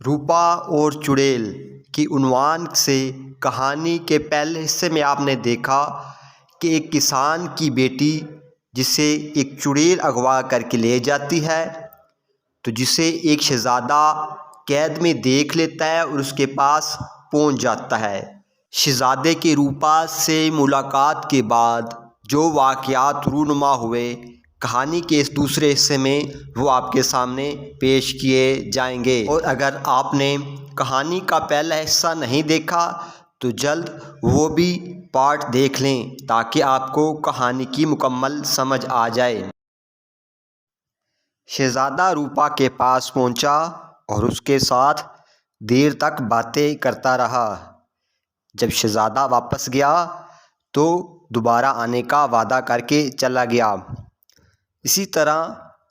روپا اور چڑیل کی عنوان سے کہانی کے پہلے حصے میں آپ نے دیکھا کہ ایک کسان کی بیٹی جسے ایک چڑیل اغوا کر کے لے جاتی ہے، تو جسے ایک شہزادہ قید میں دیکھ لیتا ہے اور اس کے پاس پہنچ جاتا ہے۔ شہزادے کے روپا سے ملاقات کے بعد جو واقعات رونما ہوئے کہانی کے اس دوسرے حصے میں وہ آپ کے سامنے پیش کیے جائیں گے، اور اگر آپ نے کہانی کا پہلا حصہ نہیں دیکھا تو جلد وہ بھی پارٹ دیکھ لیں تاکہ آپ کو کہانی کی مکمل سمجھ آ جائے۔ شہزادہ روپا کے پاس پہنچا اور اس کے ساتھ دیر تک باتیں کرتا رہا۔ جب شہزادہ واپس گیا تو دوبارہ آنے کا وعدہ کر کے چلا گیا۔ اسی طرح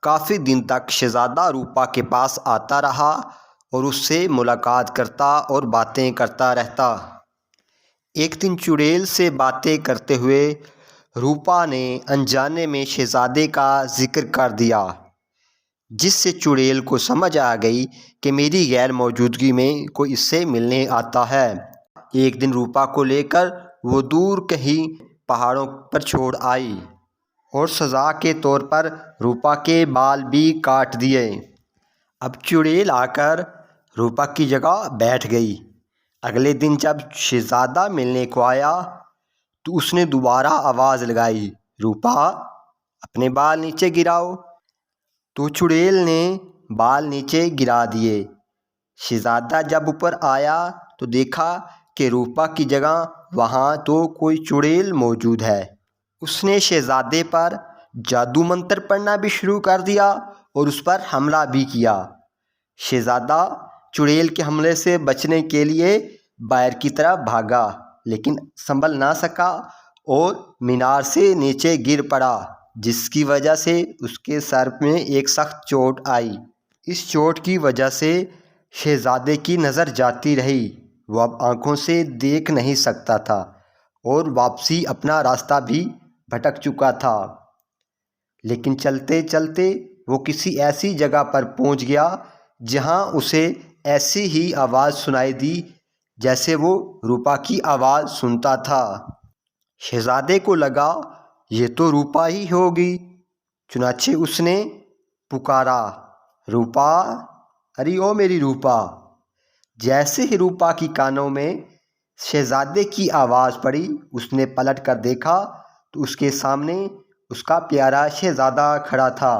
کافی دن تک شہزادہ روپا کے پاس آتا رہا اور اس سے ملاقات کرتا اور باتیں کرتا رہتا۔ ایک دن چڑیل سے باتیں کرتے ہوئے روپا نے انجانے میں شہزادے کا ذکر کر دیا، جس سے چڑیل کو سمجھ آ گئی کہ میری غیر موجودگی میں کوئی اس سے ملنے آتا ہے۔ ایک دن روپا کو لے کر وہ دور کہیں پہاڑوں پر چھوڑ آئی اور سزا کے طور پر روپا کے بال بھی کاٹ دیے۔ اب چڑیل آ کر روپا کی جگہ بیٹھ گئی۔ اگلے دن جب شہزادہ ملنے کو آیا تو اس نے دوبارہ آواز لگائی، روپا اپنے بال نیچے گراؤ۔ تو چڑیل نے بال نیچے گرا دیے۔ شہزادہ جب اوپر آیا تو دیکھا کہ روپا کی جگہ وہاں تو کوئی چڑیل موجود ہے۔ اس نے شہزادے پر جادو منتر پڑھنا بھی شروع کر دیا اور اس پر حملہ بھی کیا۔ شہزادہ چڑیل کے حملے سے بچنے کے لیے باہر کی طرف بھاگا لیکن سنبھل نہ سکا اور مینار سے نیچے گر پڑا، جس کی وجہ سے اس کے سر میں ایک سخت چوٹ آئی۔ اس چوٹ کی وجہ سے شہزادے کی نظر جاتی رہی، وہ اب آنکھوں سے دیکھ نہیں سکتا تھا اور واپسی اپنا راستہ بھی بھٹک چکا تھا۔ لیکن چلتے چلتے وہ کسی ایسی جگہ پر پہنچ گیا جہاں اسے ایسی ہی آواز سنائی دی جیسے وہ روپا کی آواز سنتا تھا۔ شہزادے کو لگا یہ تو روپا ہی ہوگی، چنانچہ اس نے پکارا، روپا، ارے او میری روپا۔ جیسے ہی روپا کی کانوں میں شہزادے کی آواز پڑی، اس نے پلٹ کر دیکھا تو اس کے سامنے اس کا پیارا شہزادہ کھڑا تھا۔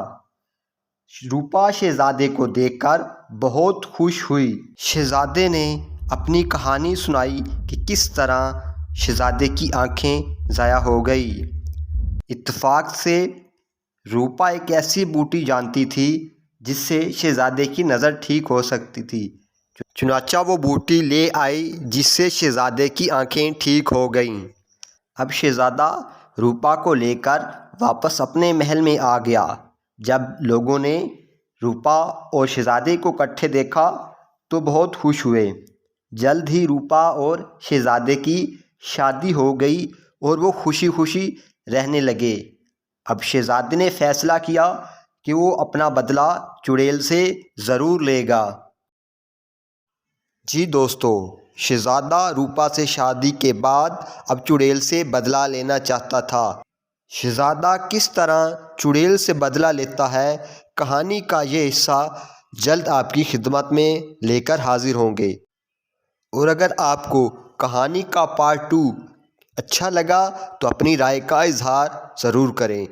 روپا شہزادے کو دیکھ کر بہت خوش ہوئی۔ شہزادے نے اپنی کہانی سنائی کہ کس طرح شہزادے کی آنکھیں ضائع ہو گئی۔ اتفاق سے روپا ایک ایسی بوٹی جانتی تھی جس سے شہزادے کی نظر ٹھیک ہو سکتی تھی، چنانچہ وہ بوٹی لے آئی جس سے شہزادے کی آنکھیں ٹھیک ہو گئیں۔ اب شہزادہ روپا کو لے کر واپس اپنے محل میں آ گیا۔ جب لوگوں نے روپا اور شہزادے کو اکٹھے دیکھا تو بہت خوش ہوئے۔ جلد ہی روپا اور شہزادے کی شادی ہو گئی اور وہ خوشی خوشی رہنے لگے۔ اب شہزادے نے فیصلہ کیا کہ وہ اپنا بدلہ چڑیل سے ضرور لے گا۔ جی دوستو، شہزادہ روپا سے شادی کے بعد اب چڑیل سے بدلہ لینا چاہتا تھا۔ شہزادہ کس طرح چڑیل سے بدلہ لیتا ہے، کہانی کا یہ حصہ جلد آپ کی خدمت میں لے کر حاضر ہوں گے۔ اور اگر آپ کو کہانی کا پارٹ 2 اچھا لگا تو اپنی رائے کا اظہار ضرور کریں۔